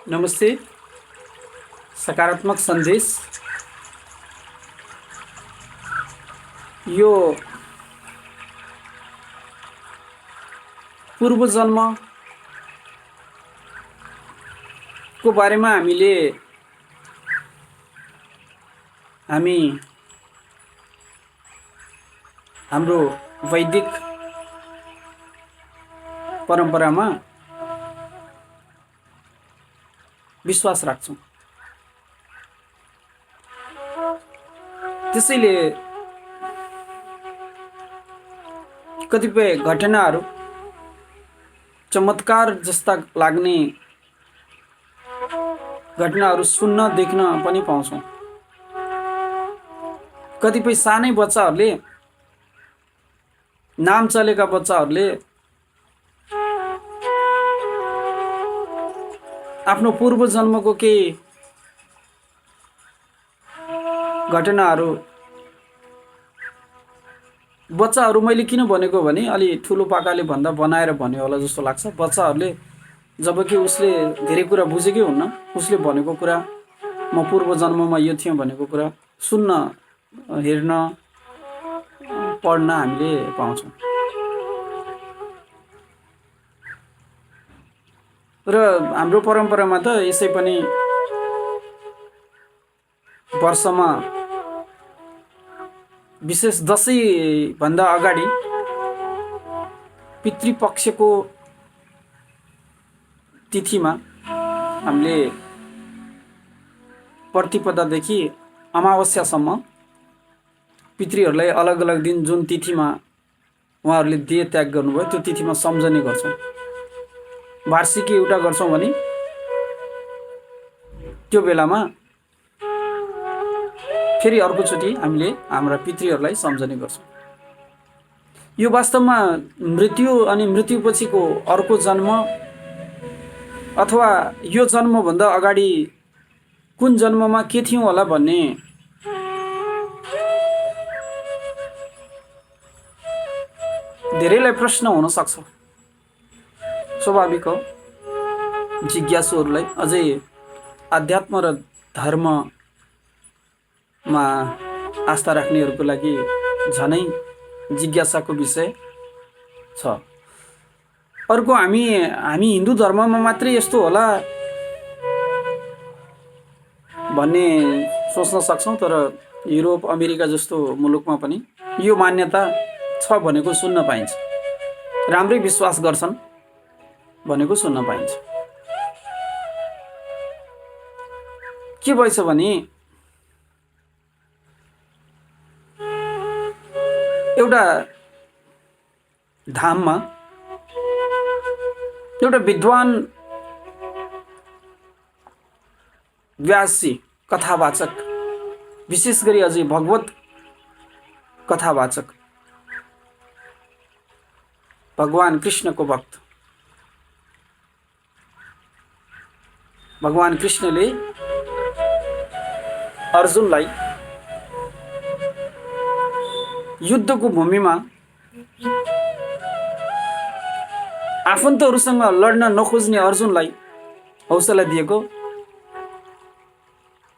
नमस्ते। सकारात्मक सन्देश। यो पूर्व जन्मको बारेमा हामी हाम्रो वैदिक परम्परामा विश्वास राख्छौँ। त्यसैले कतिपय घटनाहरू चमत्कार जस्ता लाग्ने घटनाहरू सुन्न देख्न पनि पाउँछौँ। कतिपय सानै बच्चाहरूले, नाम चलेका बच्चाहरूले आफ्नो पूर्व जन्मको केही घटनाहरू बच्चाहरू मैले किन भनेको भने अलि ठुलो पाकाले भन्दा बनाएर भन्यो होला जस्तो लाग्छ। बच्चाहरूले जबकि उसले धेरै कुरा बुझेकै हुन्न, उसले भनेको कुरा म पूर्व जन्ममा यो थिएँ भनेको कुरा सुन्न, हेर्न, पढ्न हामीले पाउँछौँ। र हाम्रो परम्परामा त यसै पनि वर्षमा विशेष दसैँभन्दा अगाडि पितृपक्षको तिथिमा हामीले प्रतिपदादेखि अमावस्यासम्म पितृहरूलाई अलग अलग दिन जुन तिथिमा उहाँहरूले देह त्याग गर्नुभयो त्यो तिथिमा सम्झने गर्छौँ। वार्षिकी एउटा गर्छौँ भने त्यो बेलामा फेरि अर्कोचोटि हामीले हाम्रा पितृहरूलाई सम्झने गर्छौँ। यो वास्तवमा मृत्यु अनि मृत्युपछिको अर्को जन्म अथवा यो जन्मभन्दा अगाडि कुन जन्ममा के थियौँ होला भन्ने धेरैलाई प्रश्न हुन सक्छ। स्वाभाविक हो। जिज्ञासुहरूलाई, अझै आध्यात्म र धर्ममा आस्था राख्नेहरूको लागि झनै जिज्ञासाको विषय छ। अर्को हामी हिन्दू धर्ममा मात्रै यस्तो होला भन्ने सोच्न सक्छौँ, तर युरोप, अमेरिका जस्तो मुलुकमा पनि यो मान्यता छ भनेको सुन्न पाइन्छ। राम्रै विश्वास गर्छन् भनेको सुन्न पाइन्छ। के भएछ भने एउटा धाममा एउटा विद्वान व्यासी कथावाचक, विशेष गरी अझै भगवत कथावाचक, भगवान कृष्णको भक्त, भगवान कृष्णले अर्जुनलाई युद्धको भूमिमा आफन्तहरूसँग लड्न नखोज्ने अर्जुनलाई हौसला दिएको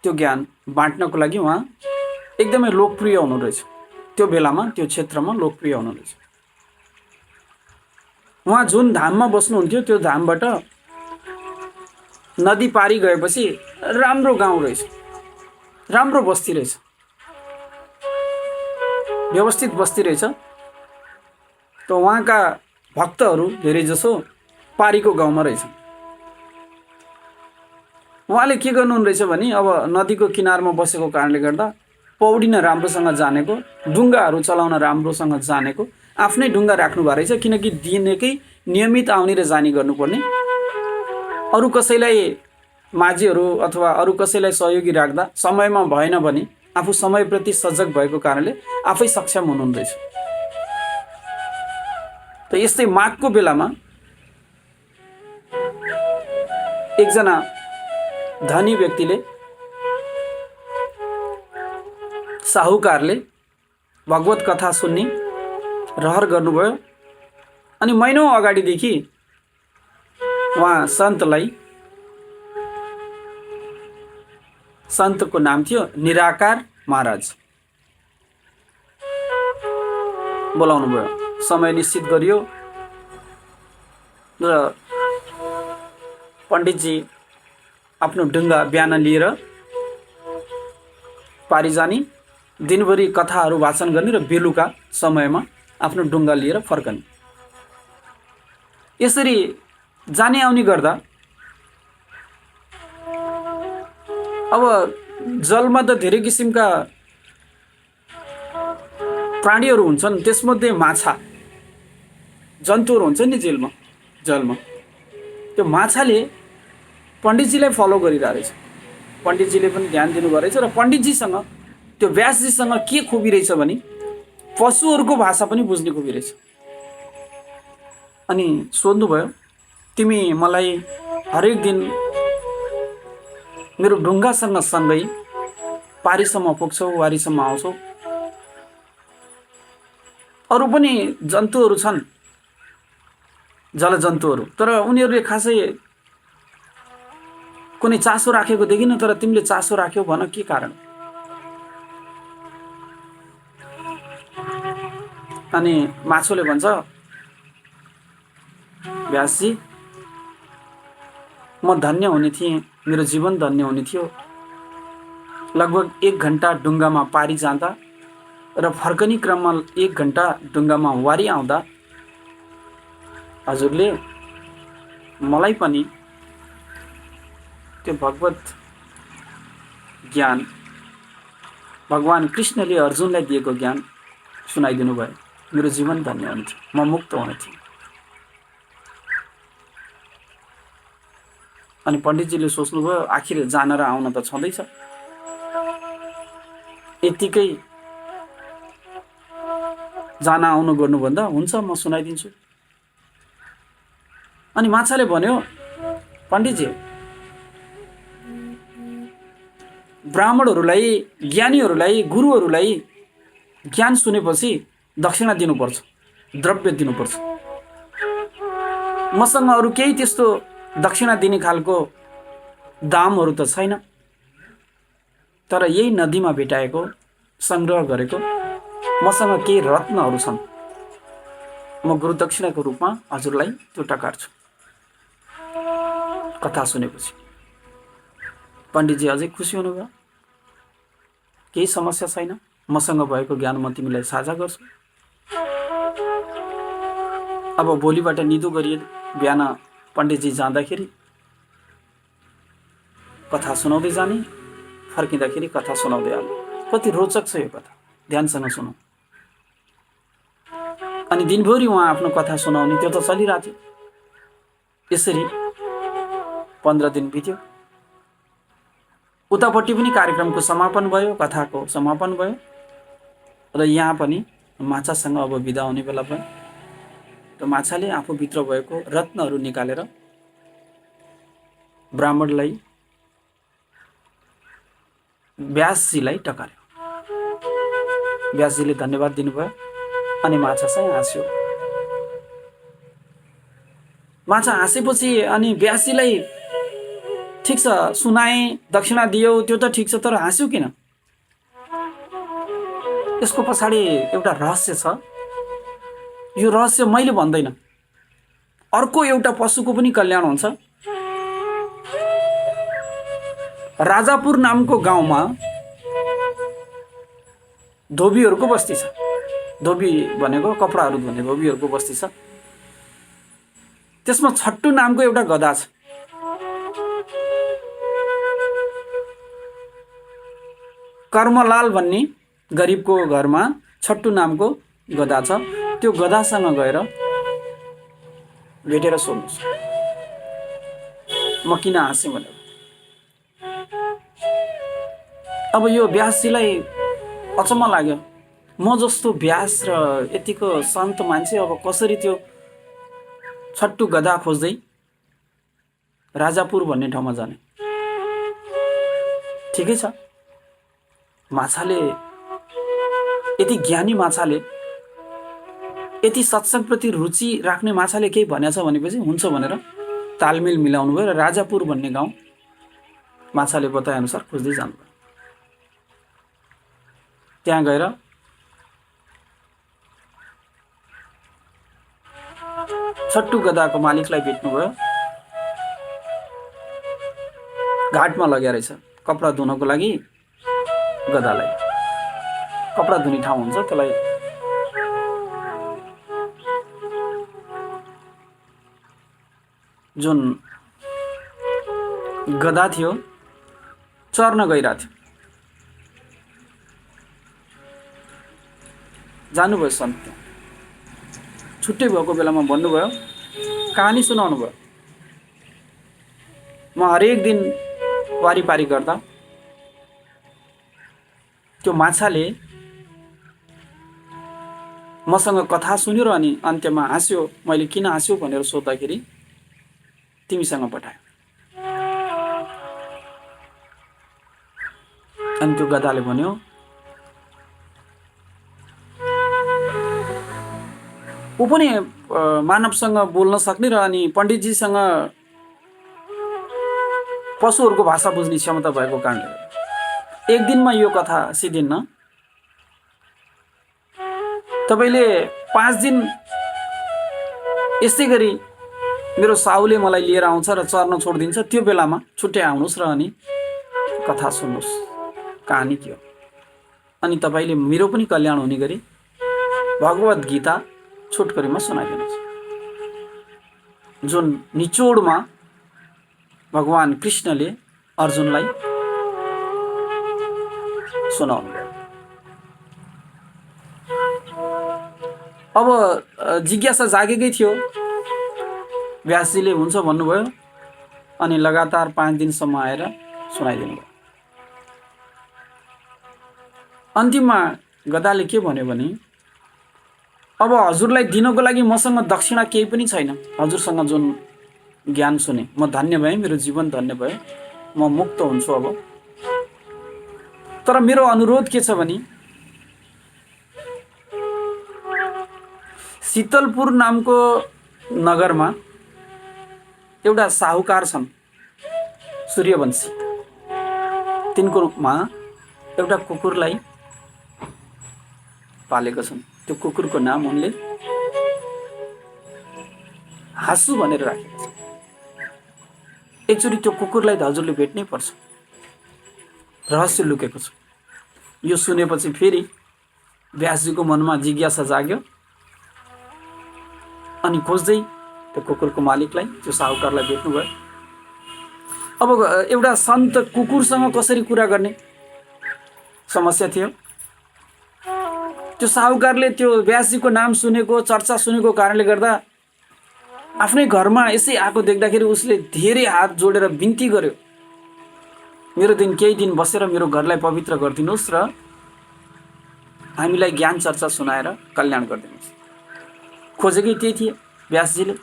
त्यो ज्ञान बाँड्नको लागि उहाँ एकदमै लोकप्रिय हुनुहुँदैछ। त्यो बेलामा त्यो क्षेत्रमा लोकप्रिय हुनुहुँदैछ। उहाँ जुन धाममा बस्नुहुन्थ्यो त्यो धामबाट नदी पारी गएपछि राम्रो गाउँ रहेछ, राम्रो बस्ती रहेछ, व्यवस्थित बस्ती रहेछ। त उहाँका भक्तहरू धेरै जसो पारीको गाउँमा रहेछ। उहाँले के गर्नुहुँदो रहेछ भने अब नदीको किनारमा बसेको कारणले गर्दा पौडिन राम्रोसँग जानेको, डुङ्गाहरू चलाउन राम्रोसँग जानेको, आफ्नै डुङ्गा राख्नु भएको रहेछ। किनकि दिनकै नियमित आउने र जाने गर्नुपर्ने, अरू कसैलाई माझीहरू अथवा अरू कसैलाई सहयोगी राख्दा समयमा भएन भने आफू समयप्रति सजग भएको कारणले आफै सक्षम हुनुहुँदैछ। त यस्तै माघको बेलामा एकजना धनी व्यक्तिले, साहुकारले भगवत कथा सुन्ने रहर गर्नुभयो। अनि महिनौं अगाडिदेखि उहाँ सन्तलाई सन्तको नाम थियो निराकार महाराज। बोलाउनु भयो, समय निश्चित गरियो र पण्डितजी आफ्नो ढुङ्गा बिहान लिएर पारी जाने, दिनभरि कथाहरू वाचन गर्ने र बेलुका समयमा आफ्नो ढुङ्गा लिएर फर्कने। यसरी जाने आउने गर्दा अब जलमा त धेरै किसिमका प्राणीहरू हुन्छन्, त्यसमध्ये माछा जन्तुहरू हुन्छ नि जलमा। त्यो माछाले पण्डितजीलाई फलो गरिरहेको रहेछ। पण्डितजीले पनि ध्यान दिनुभएको रहेछ र पण्डितजीसँग त्यो व्यासजीसँग के खुबी रहेछ भने पशुहरूको भाषा पनि बुझ्ने खुबी रहेछ। अनि सोध्नुभयो, तिमी मलाई हरेक दिन मेरो ढुङ्गासँग सँगै पारीसम्म पुग्छौ, वारीसम्म आउँछौ, अरू पनि जन्तुहरू छन्, जलजन्तुहरू, तर उनीहरूले खासै कुनै चासो राखेको देखिन, तर तिमीले चासो राख्यौ भन, के कारण? अनि माछोले भन्छ, व्यासजी, म धन्य हुने थिएँ, मेरो जीवन धन्य हुने थियो। लगभग 1 घन्टा ढुङ्गामा पारी जाँदा र फर्कने क्रममा 1 घन्टा ढुङ्गामा वारी आउँदा हजुरले मलाई पनि त्यो भगवत ज्ञान, भगवान कृष्णले अर्जुनलाई दिएको ज्ञान सुनाइदिनु भयो। मेरो जीवन धन्य हुने थियो, म मुक्त हुने थिएँ। अनि पण्डितजीले सोच्नुभयो, आखिर जान र आउन त छँदैछ, यतिकै जान आउनु गर्नुभन्दा हुन्छ, म सुनाइदिन्छु। अनि माछाले भन्यो, पण्डितजी, ब्राह्मणहरूलाई, ज्ञानीहरूलाई, गुरुहरूलाई ज्ञान सुनेपछि दक्षिणा दिनुपर्छ, द्रव्य दिनुपर्छ। मसँग अरू केही त्यस्तो दक्षिणा दिने खालको दामहरू त छैन, तर यही नदीमा भेटाएको, सङ्ग्रह गरेको मसँग केही रत्नहरू छन्। म गुरु दक्षिणाको रूपमा हजुरलाई त्यो टकार्छु। कथा सुनेपछि पण्डितजी अझै खुसी हुनुभयो। केही समस्या छैन, मसँग भएको ज्ञान म तिमीलाई साझा गर्छु। अब भोलिबाट निदो गरिए बिहान पण्डितजी जाँदाखेरि कथा सुनाउँदै जाने, फर्किँदाखेरि कथा सुनाउँदै आउने। कति रोचक छ यो कथा, ध्यानसँग सुनौ। अनि दिनभरि उहाँ आफ्नो कथा सुनाउने, त्यो त चलिरहेको थियो। यसरी 15 दिन बित्यो। उतापट्टि पनि कार्यक्रमको समापन भयो, कथाको समापन भयो, र यहाँ पनि माछासँग अब बिदा हुने बेला भयो। र माछाले आफूभित्र भएको रत्नहरू निकालेर ब्राह्मणलाई, व्यासजीलाई टकार्यो। व्यासजीले धन्यवाद दिनुभयो अनि माछा चाहिँ हाँस्यो। माछा हाँसेपछि अनि व्यासजीलाई ठिक छ सुनाए, दक्षिणा दियो, त्यो त ठिक छ, तर हाँस्यो किन? यसको पछाडि एउटा रहस्य छ। यो रहस्य मैले भन्दैन, अर्को एउटा पशुको पनि कल्याण हुन्छ। राजापुर नामको गाउँमा धोबीहरूको बस्ती छ। धोबी भनेको कपडाहरू धुने धोबीहरूको बस्ती छ। त्यसमा छट्टु नामको एउटा गधा छ। कर्मलाल भन्ने गरिबको घरमा छट्टु नामको गधा छ। त्यो गधासँग गएर भेटेर सोध्नुहोस्, म किन हाँसेँ भनेर। अब यो व्यासजीलाई अचम्म लाग्यो। म जस्तो व्यास र यतिको सन्त मान्छे अब कसरी त्यो छट्टु गधा खोज्दै राजापुर भन्ने ठाउँमा जाने? ठिकै छ, माछाले, यति ज्ञानी माछाले, यति सत्संगप्रति रुचि राख्ने माछाले केही भनेछ भनेपछि हुन्छ भनेर तालमेल मिलाउनु भयो र राजापुर भन्ने गाउँ माछाले बताएअनुसार खोज्दै जानुभयो। त्यहाँ गएर छट्टु गधाको मालिकलाई भेट्नुभयो। घाटमा लगेर रहेछ कपडा धुनको लागि। गधालाई कपडा धुने ठाउँ हुन्छ, त्यसलाई जुन गधा थियो चर्न गइरहेको थियो। जानुभयो सन्त, छुट्टै भएको बेलामा भन्नुभयो, कहानी सुनाउनु भयो। म हरेक दिन वारिपारी गर्दा त्यो माछाले मसँग कथा सुन्यो र अनि अन्त्यमा हाँस्यो। मैले किन हाँस्यो भनेर सोद्धाखेरि तिमीसँग पठायो। अनि त्यो गधाले भन्यो, ऊ पनि मानवसँग बोल्न सक्ने र अनि पण्डितजीसँग पशुहरूको भाषा बुझ्ने क्षमता भएको कारणले एक दिनमा यो कथा सिद्धिन्न। तपाईले 5 दिन यस्तै गरी मेरो साहुले मलाई लिएर आउँछ र चर्न छोडिदिन्छ, त्यो बेलामा छुट्टै आउनुहोस् र अनि कथा सुन्नुहोस्, कहानी के हो। अनि तपाईले मेरो पनि कल्याण हुने गरी भगवत गीता छोटकरीमा सुनाइदिनुहोस्, जुन निचोडमा भगवान कृष्णले अर्जुनलाई सुनाउनु। अब जिज्ञासा जागेकै थियो। व्यासजीले हुन्छ भन्नुभयो अनि लगातार 5 दिनसम्म आएर सुनाइदिनु भयो। अन्तिममा गधाले के भन्यो भने, अब हजुरलाई दिनको लागि मसँग दक्षिणा केही पनि छैन। हजुरसँग जुन ज्ञान सुने म धन्य भएँ, मेरो जीवन धन्य भयो, म मुक्त हुन्छु अब। तर मेरो अनुरोध के छ भने, शीतलपुर नामको नगरमा एउटा साहुकार छन्, सूर्यवंशी। तिनकोमा एउटा कुकुरलाई पालेको छन्। त्यो कुकुरको नाम उनले हाँसु भनेर राखेको छ। एकचोटि त्यो कुकुरलाई त हजुरले भेट्नै पर्छ, रहस्य लुकेको छ। यो सुनेपछि फेरि व्यासजीको मनमा जिज्ञासा जाग्यो अनि खोज्दै त्यो कुकुरको मालिकलाई, त्यो साहुकारलाई भेट्नुभयो। अब एउटा सन्त कुकुरसँग कसरी कुरा गर्ने समस्या थियो। त्यो साहुकारले त्यो व्यासजीको नाम सुनेको, चर्चा सुनेको कारणले गर्दा आफ्नै घरमा यसै आएको देख्दाखेरि उसले धेरै हात जोडेर बिन्ती गर्यो, मेरो केही दिन बसेर मेरो घरलाई पवित्र गरिदिनुहोस् र हामीलाई ज्ञान चर्चा सुनाएर कल्याण गरिदिनुहोस्। खोजेकै त्यही थिए। व्यासजीले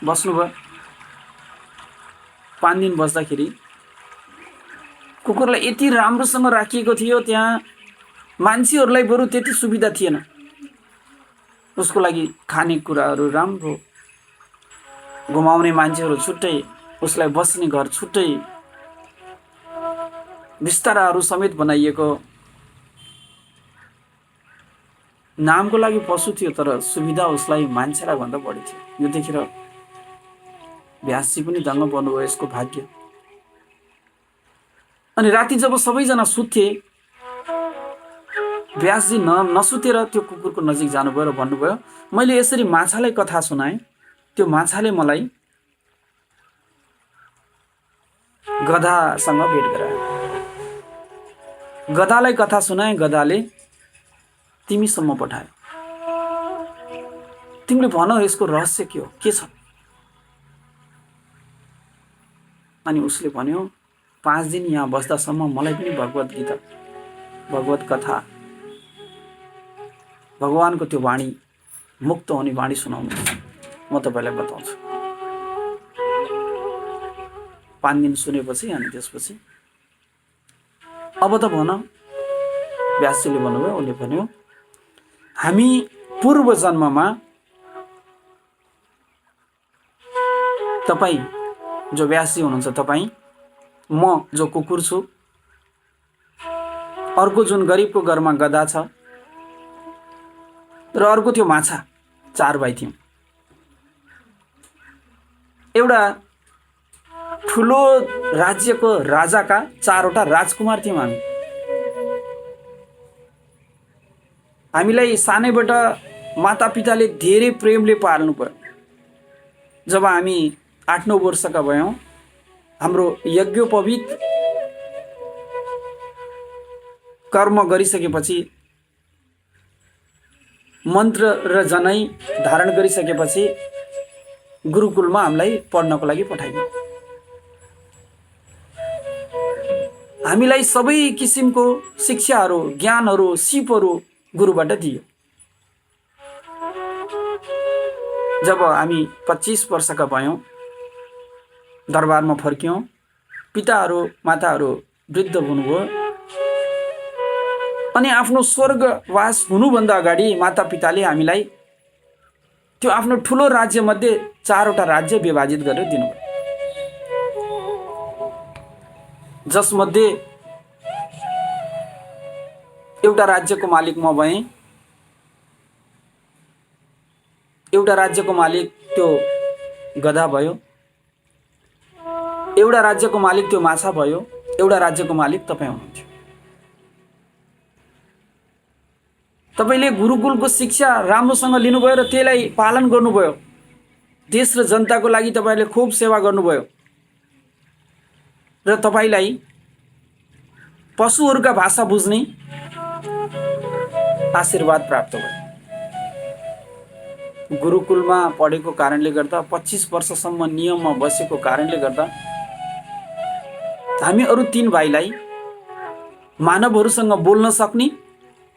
बस्नुभयो। 5 दिन बस्दाखेरि कुकुरलाई यति राम्रोसँग राखिएको थियो, त्यहाँ मान्छेहरूलाई बरु त्यति सुविधा थिएन। उसको लागि खानेकुराहरू राम्रो, घुमाउने मान्छेहरू छुट्टै, उसलाई बस्ने घर छुट्टै, बिस्ताराहरू समेत बनाइएको। नामको लागि पशु थियो तर सुविधा उसलाई मान्छेलाई भन्दा बढी थियो। यो देखेर व्यासजी पनि दङ्ग पर्नुभयो, यसको भाग्य। अनि राति जब सबैजना सुत्थे, व्यासजी नसुतेर त्यो कुकुरको नजिक जानुभयो र भन्नुभयो, मैले यसरी माछालाई कथा सुनाएँ, त्यो माछाले मलाई गधासँग भेट गरायो। गधालाई कथा सुनाए, गधाले तिमीसम्म पठायो। तिमीले भन यसको रहस्य के हो, के छ। अनि उसले भन्यो, 5 दिन यहाँ बस्दासम्म मलाई पनि भगवत गीता, भगवत कथा, भगवानको त्यो वाणी, मुक्त हुने वाणी सुनाउनु, म तपाईलाई बताउँछु। 5 दिन सुनेपछि अनि त्यसपछि अब त भन, व्यासजीले भन्नुभयो। उसले भन्यो, हामी पूर्व जन्ममा तपाईँ जो व्यासजी हुनुहुन्छ, तपाईँ म जो कुकुर छु, अर्को जुन गरिबको घरमा गधा छ र अर्को थियो माछा, 4 भाइ थियौँ। एउटा ठुलो राज्यको राजाका 4वटा राजकुमार थियौँ हामी। हामीलाई सानैबाट मातापिताले धेरै प्रेमले पाल्नु पर्यो। जब हामी 8-9 वर्षका भयौँ, हाम्रो यज्ञोपवीत कर्म गरिसकेपछि, मन्त्र र जनै धारण गरिसकेपछि गुरुकुलमा हामीलाई पढ्नको लागि पठाइयो। हामीलाई सबै किसिमको शिक्षाहरू, ज्ञानहरू, सिपहरू गुरुबाट दियो। जब हामी 25 वर्षका भयौँ, दरबारमा फर्क्यौँ। पिताहरू माताहरू वृद्ध हुनुभयो अनि आफ्नो स्वर्गवास हुनुभन्दा अगाडि मातापिताले हामीलाई त्यो आफ्नो ठुलो राज्यमध्ये 4वटा राज्य विभाजित गरेर दिनुभयो, जसमध्ये एउटा राज्यको मालिक म भएँ। एउटा राज्यको मालिक त्यो गधा भयो, एउटा राज्यको मालिक त्यो माछा भयो, एउटा राज्यको मालिक तपाईँ हुनुहुन्थ्यो। तपाईले गुरुकुलको शिक्षा राम्रोसँग लिनुभयो र त्यसलाई पालन गर्नुभयो। देश र जनताको लागि तपाईले खूब सेवा गर्नुभयो र तपाईलाई पशुहरूका भाषा बुझ्ने आशीर्वाद प्राप्त भयो। गुरुकुलमा पढेको कारणले गर्दा, 25 वर्षसम्म नियममा बसेको कारणले गर्दा हामी अरू 3 भाइलाई मानवहरूसँग बोल्न सक्ने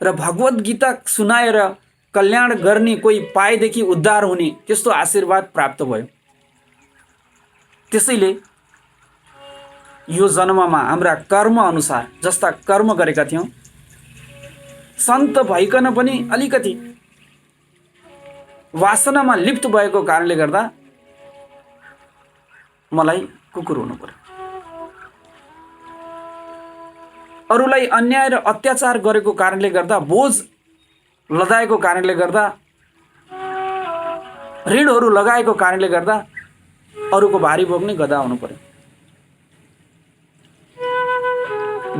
र भगवत गीता सुनाएर कल्याण गर्ने कोही पाएदेखि उद्धार हुने त्यस्तो आशीर्वाद प्राप्त भयो। त्यसैले यो जन्ममा हाम्रा कर्म अनुसार जस्ता कर्म गरेका थियौँ, सन्त भइकन पनि अलिकति वासनामा लिप्त भएको कारणले गर्दा मलाई कुकुर हुनु पर्यो। अरूलाई अन्याय र अत्याचार गरेको कारणले गर्दा, बोझ लदाएको कारणले गर्दा, ऋणहरू लगाएको कारणले गर्दा अरूको भारी बोक्ने गधा हुनु पर्यो।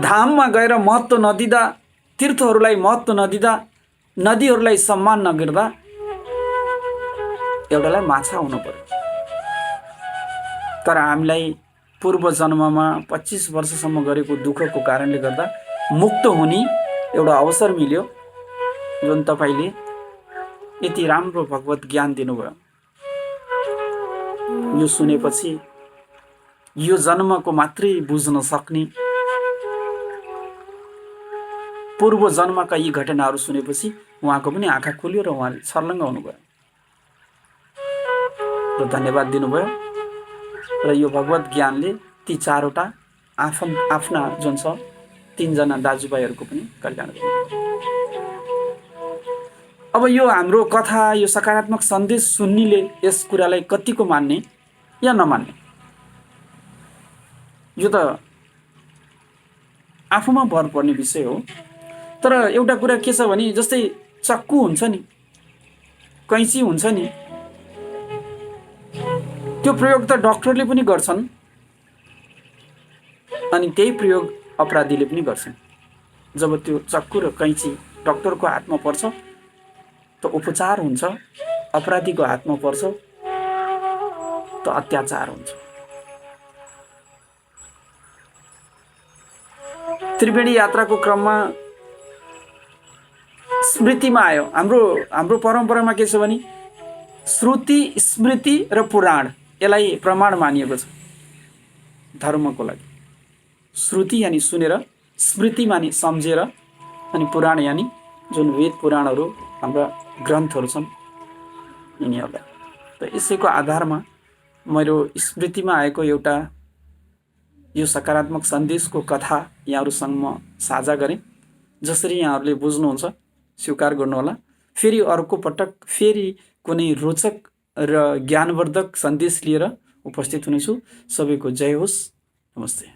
धाममा गएर महत्त्व नदिँदा, तीर्थहरूलाई महत्त्व नदिँदा, नदीहरूलाई सम्मान नगर्दा एउटालाई माछा हुनु पर्यो। तर हामीलाई पूर्व जन्ममा 25 वर्षसम्म गरेको दुःखको कारणले गर्दा मुक्त हुने एउटा अवसर मिल्यो, जुन तपाईले यति राम्रो भगवत ज्ञान दिनुभयो। यो सुनेपछि यो जन्मको मात्रै बुझ्न सक्ने, पूर्व जन्मका यी घटनाहरू सुनेपछि उहाँको पनि आँखा खुल्यो र उहाँले छर्लङ्ग हुनुभयो र धन्यवाद दिनुभयो। र यो भगवत ज्ञानले ती 4वटा आफ्ना जुन छ 3 जना दाजुभाइहरूको पनि कल्याण गर्यो। अब यो हाम्रो कथा, यो सकारात्मक सन्देश सुन्नेले यस कुरालाई कतिको मान्ने या नमान्ने, यो त आफूमा भर पर्ने विषय हो। तर एउटा कुरा के छ भने, जस्तै चक्कु हुन्छ नि, कैँची हुन्छ नि, त्यो प्रयोग त डाक्टरले पनि गर्छन् अनि त्यही प्रयोग अपराधीले पनि गर्छन्। जब त्यो चक्कु र कैँची डाक्टरको हातमा पर्छ त उपचार हुन्छ, अपराधीको हातमा पर्छ त अत्याचार हुन्छ। त्रिवेणी यात्राको क्रममा स्मृतिमा आयो, हाम्रो परम्परामा के छ भने श्रुति, स्मृति र पुराण, यसलाई प्रमाण मानिएको छ धर्मको लागि। श्रुति यानी सुनेर, स्मृति मानि सम्झेर, अनि पुराण यानी जुन वेद पुराणहरू हाम्रा ग्रन्थहरू छन् यिनीहरूलाई। त यसैको आधारमा मेरो स्मृतिमा आएको एउटा यो सकारात्मक सन्देशको कथा यहाँहरूसँग म साझा गरेँ। जसरी यहाँहरूले बुझ्नुहुन्छ स्वीकार गर्नुहोला। फेरि अर्को पटक फेरि कुनै रोचक र ज्ञानवर्धक सन्देश लिएर उपस्थित हुनेछु। सबैको जय होस्। नमस्ते।